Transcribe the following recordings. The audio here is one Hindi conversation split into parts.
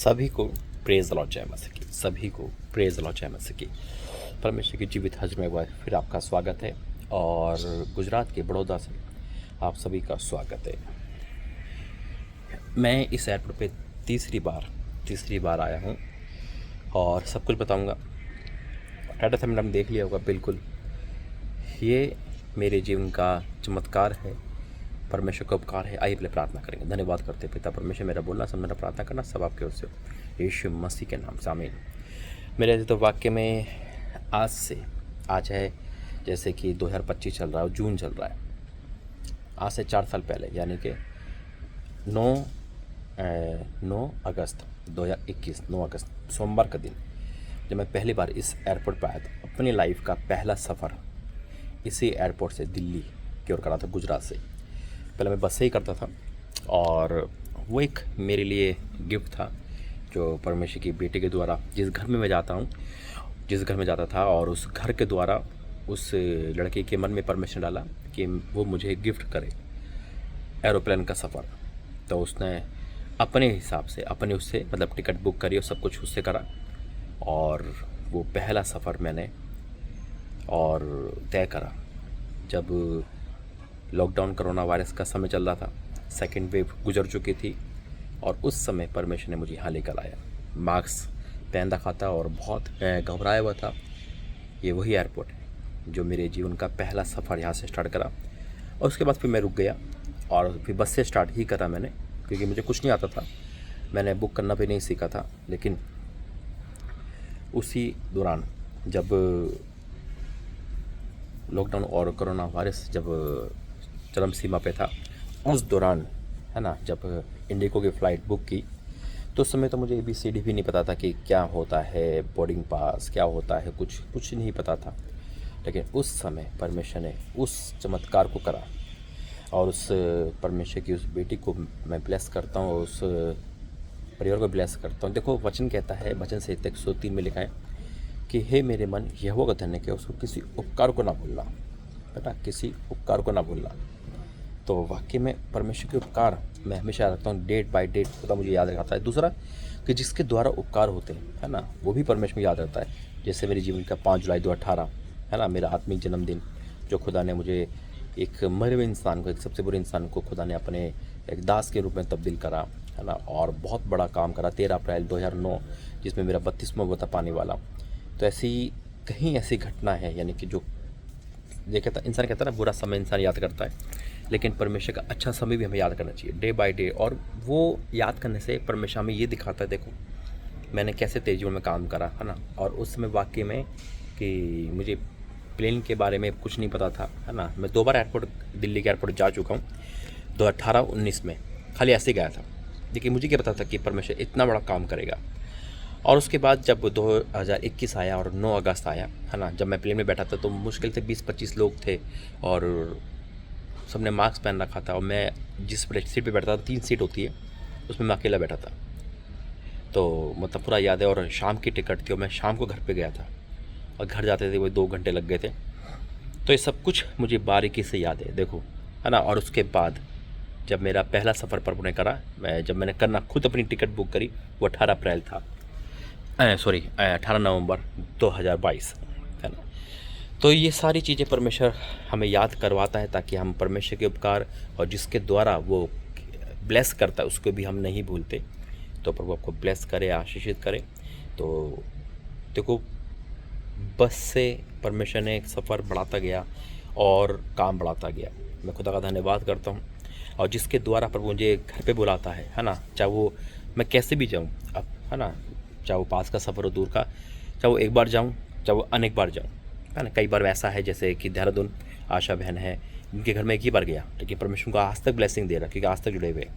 सभी को प्रेज द लॉर्ड जय मसीह की, सभी को प्रेज द लॉर्ड जय मसीह की। परमेश्वर की जीवित हज में एक बार फिर आपका स्वागत है और गुजरात के बड़ौदा से आप सभी का स्वागत है। मैं इस एयरपोर्ट पे तीसरी बार आया हूँ और सब कुछ बताऊँगा। टाटा था मैडम देख लिया होगा, बिल्कुल ये मेरे जीवन का चमत्कार है, परमेश्वर का उपकार है। आइए पहले प्रार्थना करेंगे। धन्यवाद करते पिता परमेश्वर, मेरा बोलना समझना प्रार्थना करना सब आपके ओर से हो, यीशु मसीह के नाम से आमीन। मेरे तो वाक्य में आज है जैसे कि 2025 चल रहा है, जून चल रहा है। आज से 4 साल पहले यानी कि 9 अगस्त 2021 9 अगस्त सोमवार का दिन जब मैं पहली बार इस एयरपोर्ट पर आया था, अपनी लाइफ का पहला सफ़र इसी एयरपोर्ट से दिल्ली की ओर करा था, गुजरात से। पहले मैं बस से ही करता था और वो एक मेरे लिए गिफ्ट था जो परमेश्वर की बेटे के द्वारा जिस घर में मैं जाता था और उस घर के द्वारा उस लड़के के मन में परमेश्वर डाला कि वो मुझे गिफ्ट करे एरोप्लेन का सफ़र। तो उसने अपने हिसाब से उससे मतलब टिकट बुक करी और सब कुछ उससे करा और वो पहला सफ़र मैंने और तय करा जब लॉकडाउन कोरोना वायरस का समय चल रहा था, सेकेंड वेव गुजर चुकी थी और उस समय परमेश्वर ने मुझे यहाँ लेकर आया। मास्क पहन रखा था और बहुत घबराया हुआ था। ये वही एयरपोर्ट है जो मेरे जीवन का पहला सफ़र यहाँ से स्टार्ट करा और उसके बाद फिर मैं रुक गया और फिर बस से स्टार्ट ही करा मैंने, क्योंकि मुझे कुछ नहीं आता था, मैंने बुक करना भी नहीं सीखा था। लेकिन उसी दौरान जब लॉकडाउन और कोरोना वायरस जब चरम सीमा पे था, उस दौरान है ना, जब इंडिगो की फ़्लाइट बुक की तो उस समय तो मुझे ABCD भी नहीं पता था कि क्या होता है बोर्डिंग पास, क्या होता है, कुछ नहीं पता था। लेकिन उस समय परमेश्वर ने उस चमत्कार को करा और उस परमेश्वर की उस बेटी को मैं ब्लेस करता हूँ, उस परिवार को ब्लेस करता हूँ। देखो वचन कहता है, वचन संहिता 103 में लिखा है कि हे मेरे मन यहोवा का धन्य कि उसको किसी उपकार को ना भूलना, बेटा किसी उपकार को ना भूलना। तो वाकई में परमेश्वर के उपकार मैं हमेशा याद रखता हूँ, डेट बाय डेट खुदा मुझे याद रखता है। दूसरा कि जिसके द्वारा उपकार होते हैं है ना, वो भी परमेश्वर में याद रहता है। जैसे मेरे जीवन का 5 जुलाई 2018 है ना, मेरा आत्मिक जन्मदिन, जो खुदा ने मुझे एक मरे हुए इंसान को, एक सबसे बुरे इंसान को खुदा ने अपने एक दास के रूप में तब्दील करा है ना, और बहुत बड़ा काम करा। 13 अप्रैल 2009 जिसमें मेरा 32वां हुआ था पाने वाला। तो कहीं ऐसी घटना है यानी कि जो इंसान कहता है ना, बुरा समय इंसान याद करता है, लेकिन परमेश्वर का अच्छा समय भी हमें याद करना चाहिए डे बाय डे। और वो याद करने से परमेश्वर हमें ये दिखाता है, देखो मैंने कैसे तेज जीवन में काम करा है ना। और उस समय वाकई में कि मुझे प्लेन के बारे में कुछ नहीं पता था है ना। मैं 2 बार दिल्ली के एयरपोर्ट जा चुका हूँ, 2018-19 में खाली ऐसे गया था, लेकिन मुझे क्या पता था कि परमेश्वर इतना बड़ा काम करेगा। और उसके बाद जब 2021 आया और 9 अगस्त आया है ना, जब मैं प्लेन में बैठा था तो मुश्किल से 20-25 लोग थे और सबने मास्क पहन रखा था और मैं जिस सीट पे बैठा था, 3 सीट होती है, उसमें मैं अकेला बैठा था। तो मतलब पूरा याद है। और शाम की टिकट थी और मैं शाम को घर पे गया था और घर जाते थे वो 2 घंटे लग गए थे। तो ये सब कुछ मुझे बारीकी से याद है, देखो है ना। और उसके बाद जब मेरा पहला सफ़र प्रभु ने करा, जब मैंने करना खुद अपनी टिकट बुक करी, वो 18 अप्रैल था, 18 नवंबर 2022 है ना। तो ये सारी चीज़ें परमेश्वर हमें याद करवाता है ताकि हम परमेश्वर के उपकार और जिसके द्वारा वो ब्लेस करता है उसको भी हम नहीं भूलते। तो प्रभु आपको ब्लेस करे, आशीषित करे। तो देखो बस से परमेश्वर ने एक सफ़र बढ़ाता गया और काम बढ़ाता गया। मैं खुदा का धन्यवाद करता हूँ। और जिसके द्वारा प्रभु मुझे घर पे बुलाता है ना, चाहे वो मैं कैसे भी जाऊँ अब है ना, चाहे वो पास का सफ़र हो, दूर का, चाहे वो एक बार जाऊँ, चाहे वो अनेक बार जाऊँ है ना। कई बार वैसा है जैसे कि देहरादून आशा बहन है, इनके घर में एक ही बार गया, लेकिन परमेश्वर को आज तक ब्लेसिंग दे रहा क्योंकि आज तक जुड़े हुए।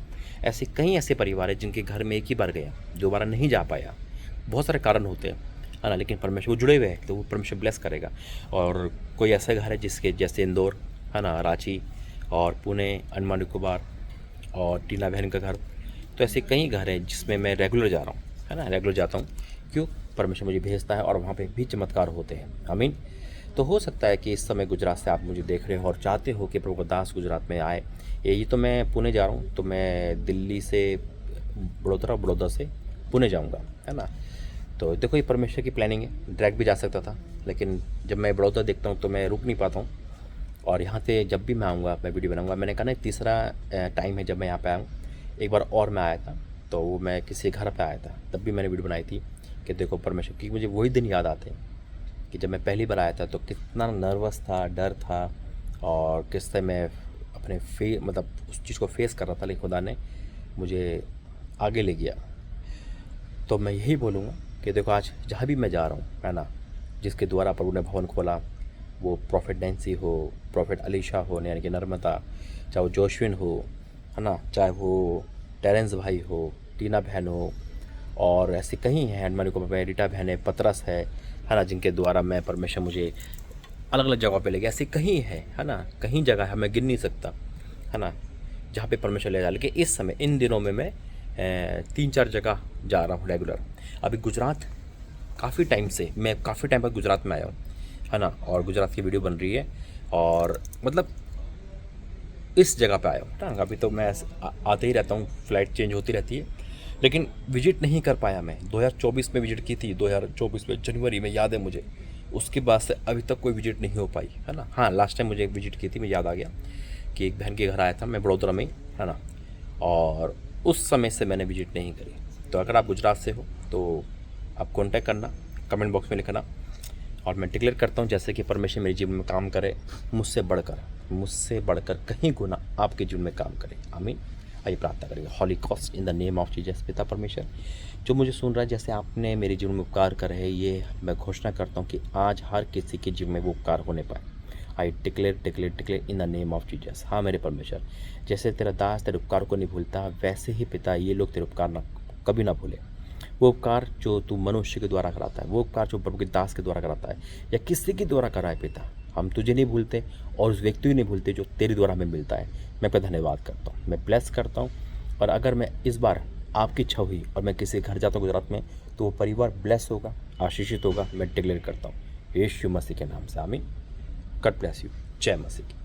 ऐसे कई ऐसे परिवार है जिनके घर में एक ही बार गया, दोबारा नहीं जा पाया, बहुत सारे कारण होते हैं है ना, लेकिन परमेश्वर वो जुड़े हुए हैं तो वो परमेश्वर ब्लेस करेगा। और कोई ऐसा घर है जिसके जैसे इंदौर है ना, रांची और पुणे, अंडमान निकोबार और टीना बहन का घर, तो ऐसे कई घर हैं जिसमें मैं रेगुलर जा रहा हूँ है ना, रेगुलर जाता हूँ। क्यों? परमेश्वर मुझे भेजता है और वहाँ पे भी चमत्कार होते हैं। आमीन। तो हो सकता है कि इस समय गुजरात से आप मुझे देख रहे हो और चाहते हो कि प्रभु का दास गुजरात में आए। यही तो मैं पुणे जा रहा हूँ, तो मैं दिल्ली से बड़ोदरा से पुणे जाऊँगा, है ना। तो देखो ये परमेश्वर की प्लानिंग है, डायरेक्ट भी जा सकता था, लेकिन जब मैं बड़ौदा देखता हूँ तो मैं रुक नहीं पाता हूँ। और यहाँ से जब भी मैं आऊँगा मैं वीडियो बनाऊँगा। मैंने कहा ना तीसरा टाइम है जब मैं यहाँ पे आया हूँ। एक बार और मैं आया था, तो वो मैं किसी घर पे आया था, तब भी मैंने वीडियो बनाई थी कि देखो परमेश्वर की। मुझे वही दिन याद आते हैं कि जब मैं पहली बार आया था तो कितना नर्वस था, डर था, और किस तरह मैं अपने मतलब उस चीज़ को फेस कर रहा था, लेकिन खुदा ने मुझे आगे ले गया। तो मैं यही बोलूँगा कि देखो आज जहाँ भी मैं जा रहा हूँ, है ना, जिसके द्वारा प्रभु ने भवन खोला, वो प्रॉफिट नैन्सी हो, प्रॉफिट अलीशा हो यानी कि नर्मदा, चाहे वो जोशविन हो, है ना, चाहे वो टेरेंस भाई हो, टीना बहन हो, और ऐसे कहीं हैं, हनुमानी को रीटा बहन है, पतरस है ना, जिनके द्वारा मैं परमेश्वर मुझे अलग अलग जगह पे ले गया। ऐसे कहीं है ना, कहीं जगह है, मैं गिन नहीं सकता, है ना, जहाँ पे परमेश्वर ले जा। लेकिन इस समय इन दिनों में मैं 3-4 जगह जा रहा हूँ रेगुलर। अभी गुजरात काफ़ी टाइम से, मैं काफ़ी टाइम बाद गुजरात में आया हूँ, है ना, और गुजरात की वीडियो बन रही है, और मतलब इस जगह पे आया हूँ ना। अभी तो मैं आते ही रहता हूँ, फ़्लाइट चेंज होती रहती है, लेकिन विजिट नहीं कर पाया मैं। 2024 में विजिट की थी, 2024 में जनवरी में, याद है मुझे। उसके बाद से अभी तक कोई विजिट नहीं हो पाई, है ना। हाँ, लास्ट टाइम मुझे एक विजिट की थी, मैं याद आ गया कि एक बहन के घर आया था मैं बड़ोदरा में, है ना, और उस समय से मैंने विजिट नहीं करी। तो अगर आप गुजरात से हो तो आप कॉन्टैक्ट करना, कमेंट बॉक्स में लिखना, और मैं डिक्लेयर करता हूँ जैसे कि परमेश्वर मेरे जीवन में काम करे, मुझसे बढ़कर कहीं गुना आपके जीवन में काम करे। आमीन। आइए प्रार्थना करेंगे। Holy ghost in the name of Jesus. पिता परमेश्वर, जो मुझे सुन रहा है, जैसे आपने मेरे जीवन में उपकार करे है, ये मैं घोषणा करता हूँ कि आज हर किसी के जीवन में वो उपकार होने पाए। I declare in the name of Jesus. हाँ मेरे परमेश्वर, जैसे तेरा दास तेरे उपकार को नहीं भूलता, वैसे ही पिता ये लोग तेरे उपकार कभी ना भूले। वो उपकार जो तू मनुष्य के द्वारा कराता है, वो उपकार जो प्रभु के दास के द्वारा कराता है, या किसी के द्वारा करा है पिता, हम तुझे नहीं भूलते और उस व्यक्ति को नहीं भूलते जो तेरे द्वारा हमें मिलता है। मैं आपका धन्यवाद करता हूँ, मैं ब्लेस करता हूँ। और अगर मैं इस बार आपकी इच्छा हुई और मैं किसी घर जाता हूँ गुजरात में, तो वो परिवार ब्लेस होगा, आशीषित होगा। मैं डिक्लेयर करता हूँ यीशु मसीह के नाम से। आमीन। God bless you. जय मसीह की।